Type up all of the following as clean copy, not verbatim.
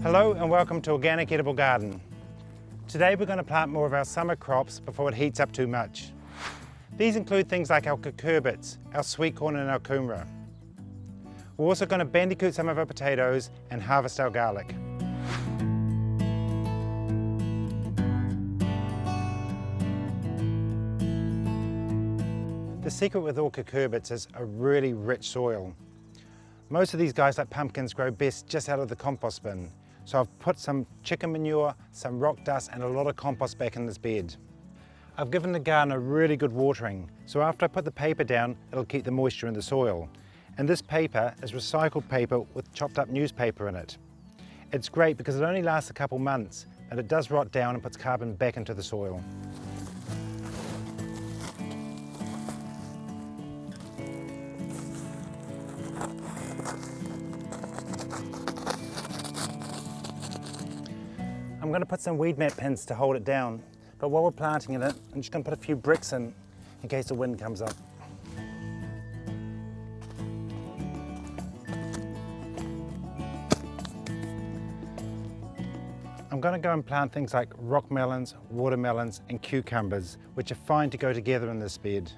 Hello and welcome to Organic Edible Garden. Today we're going to plant more of our summer crops before it heats up too much. These include things like our cucurbits, our sweet corn and our kumara. We're also going to bandicoot some of our potatoes and harvest our garlic. The secret with all cucurbits is a really rich soil. Most of these guys like pumpkins grow best just out of the compost bin. So I've put some chicken manure, some rock dust and a lot of compost back in this bed. I've given the garden a really good watering, so after I put the paper down, it'll keep the moisture in the soil. And this paper is recycled paper with chopped up newspaper in it. It's great because it only lasts a couple months, but it does rot down and puts carbon back into the soil. I'm going to put some weed mat pins to hold it down, but while we're planting it, I'm just going to put a few bricks in case the wind comes up. I'm going to go and plant things like rock melons, watermelons and cucumbers, which are fine to go together in this bed.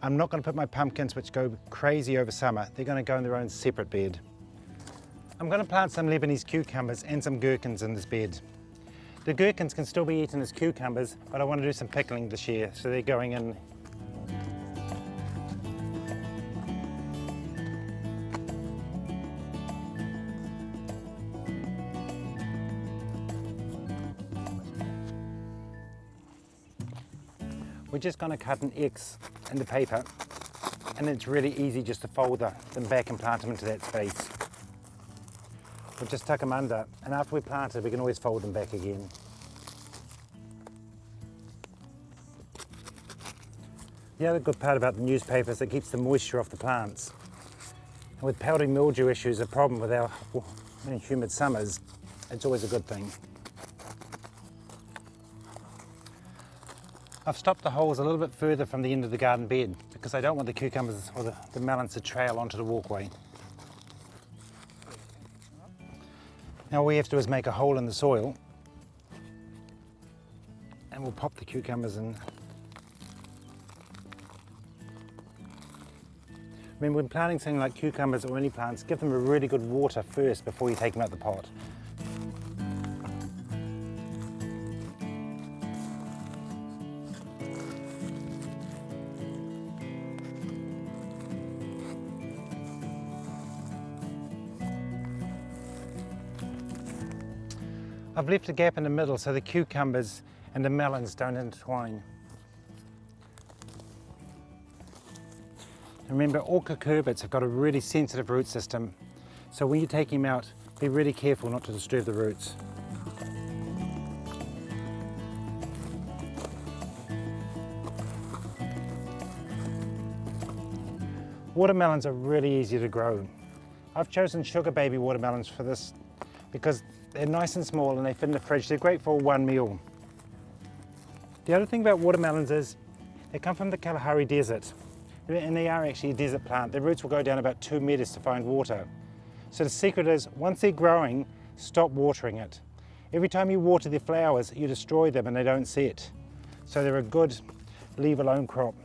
I'm not going to put my pumpkins, which go crazy over summer. They're going to go in their own separate bed. I'm going to plant some Lebanese cucumbers and some gherkins in this bed. The gherkins can still be eaten as cucumbers, but I want to do some pickling this year, so they're going in. We're just going to cut an X in the paper, and it's really easy just to fold them back and plant them into that space. We'll just tuck them under, and after we plant it, we can always fold them back again. The other good part about the newspaper is it keeps the moisture off the plants. And with powdery mildew issues, a problem with our humid summers, it's always a good thing. I've stopped the holes a little bit further from the end of the garden bed because I don't want the cucumbers or the melons to trail onto the walkway. Now all we have to do is make a hole in the soil and we'll pop the cucumbers in. Remember, when planting something like cucumbers or any plants, give them a really good water first before you take them out the pot. I've left a gap in the middle so the cucumbers and the melons don't intertwine. And remember, all cucurbits have got a really sensitive root system, so when you're taking them out, be really careful not to disturb the roots. Watermelons are really easy to grow. I've chosen sugar baby watermelons for this because they're nice and small and they fit in the fridge. They're great for one meal. The other thing about watermelons is they come from the Kalahari Desert, and they are actually a desert plant. Their roots will go down about 2 meters to find water. So the secret is, once they're growing, stop watering it. Every time you water their flowers, you destroy them and they don't set. So they're a good leave alone crop.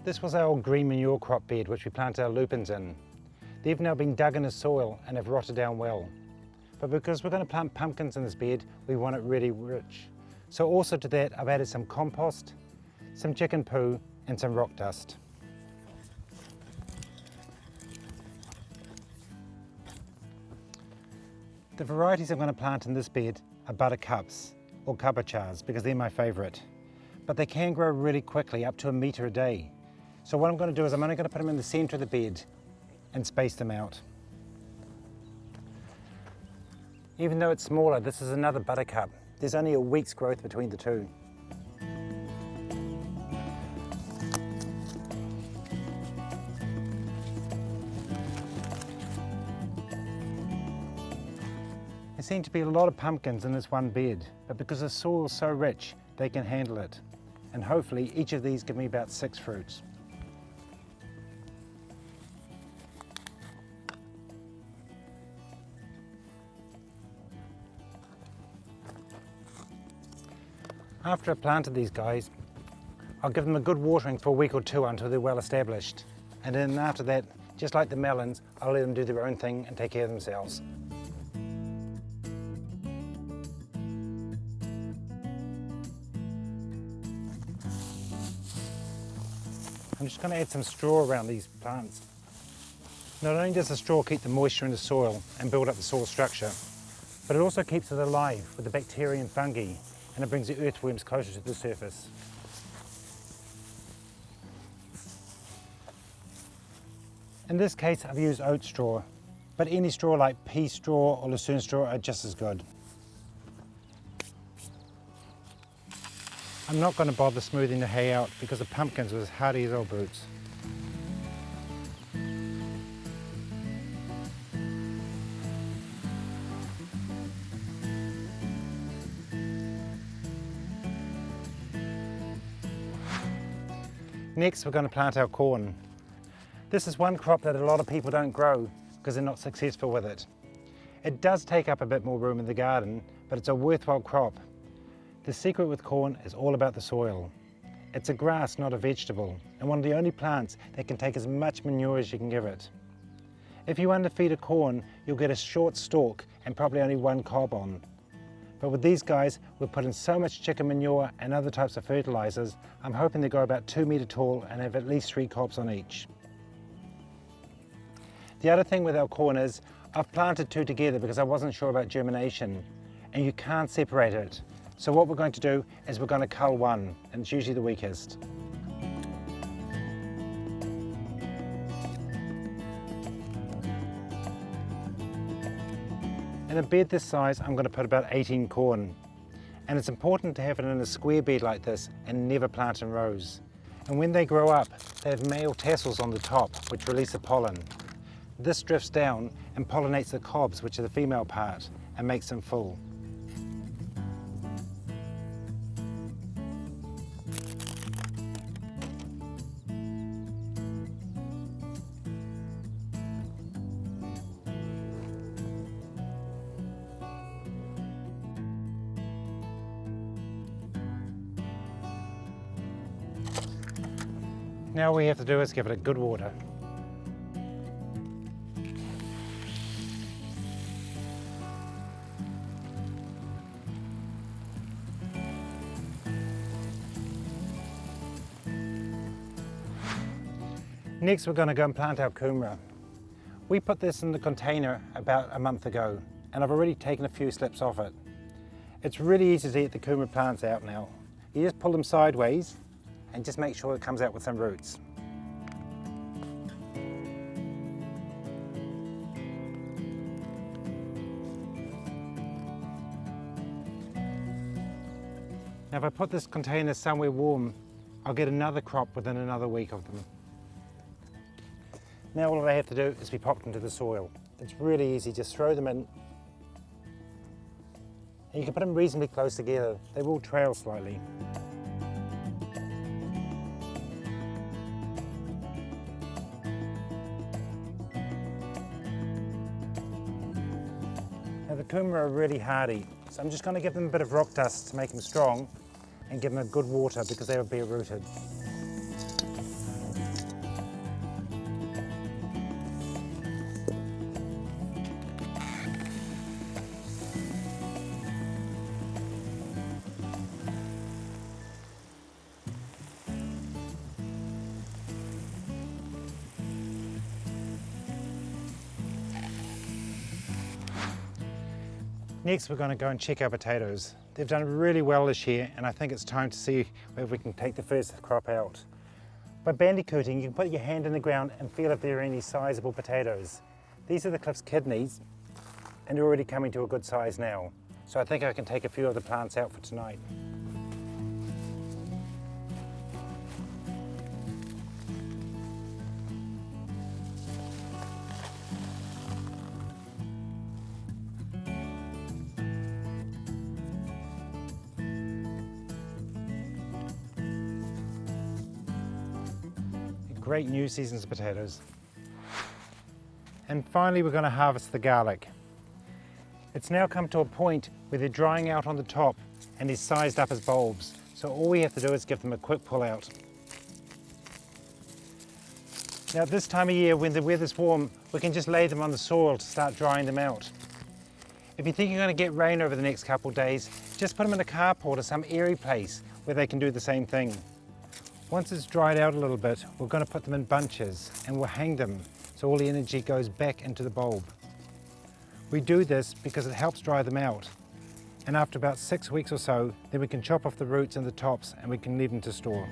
This was our old green manure crop bed which we planted our lupins in. They've now been dug in the soil and have rotted down well. But because we're going to plant pumpkins in this bed, we want it really rich. So also to that, I've added some compost, some chicken poo and some rock dust. The varieties I'm going to plant in this bed are buttercups or kabachas because they're my favourite. But they can grow really quickly, up to 1 metre a day. So what I'm going to do is I'm only going to put them in the centre of the bed and space them out. Even though it's smaller, this is another buttercup. There's only a week's growth between the two. There seem to be a lot of pumpkins in this one bed, but because the soil's so rich, they can handle it. And hopefully each of these give me about 6 fruits. After I've planted these guys, I'll give them a good watering for a week or 2 until they're well established. And then after that, just like the melons, I'll let them do their own thing and take care of themselves. I'm just going to add some straw around these plants. Not only does the straw keep the moisture in the soil and build up the soil structure, but it also keeps it alive with the bacteria and fungi, and it brings the earthworms closer to the surface. In this case, I've used oat straw, but any straw like pea straw or lucerne straw are just as good. I'm not going to bother smoothing the hay out because the pumpkins were as hardy as old boots. Next, we're going to plant our corn. This is one crop that a lot of people don't grow because they're not successful with it. It does take up a bit more room in the garden, but it's a worthwhile crop. The secret with corn is all about the soil. It's a grass, not a vegetable, and one of the only plants that can take as much manure as you can give it. If you underfeed a corn, you'll get a short stalk and probably only 1 cob on. But with these guys, we've put in so much chicken manure and other types of fertilizers, I'm hoping they grow about 2 meter tall and have at least 3 cobs on each. The other thing with our corn is, I've planted 2 together because I wasn't sure about germination, and you can't separate it. So what we're going to do is we're going to cull one, and it's usually the weakest. In a bed this size, I'm going to put about 18 corn. And it's important to have it in a square bed like this and never plant in rows. And when they grow up, they have male tassels on the top, which release the pollen. This drifts down and pollinates the cobs, which are the female part, and makes them full. Now all we have to do is give it a good water. Next, we're going to go and plant our Kumara. We put this in the container about a month ago, and I've already taken a few slips off it. It's really easy to get the Kumara plants out now. You just pull them sideways and just make sure it comes out with some roots. Now if I put this container somewhere warm, I'll get another crop within another week of them. Now all they have to do is be popped into the soil. It's really easy, just throw them in. And you can put them reasonably close together. They will trail slightly. Now the Kumara are really hardy, so I'm just going to give them a bit of rock dust to make them strong and give them a good water because they will be rooted. Next we're going to go and check our potatoes. They've done really well this year and I think it's time to see whether we can take the first crop out. By bandicooting you can put your hand in the ground and feel if there are any sizable potatoes. These are the Cliff's kidneys and they're already coming to a good size now. So I think I can take a few of the plants out for tonight. Great new season's potatoes. And finally we're going to harvest the garlic. It's now come to a point where they're drying out on the top and they're sized up as bulbs. So all we have to do is give them a quick pull out. Now this time of year when the weather's warm, we can just lay them on the soil to start drying them out. If you think you're going to get rain over the next couple of days, just put them in a carport or some airy place where they can do the same thing. Once it's dried out a little bit, we're going to put them in bunches and we'll hang them so all the energy goes back into the bulb. We do this because it helps dry them out. And after about 6 weeks or so, then we can chop off the roots and the tops and we can leave them to store.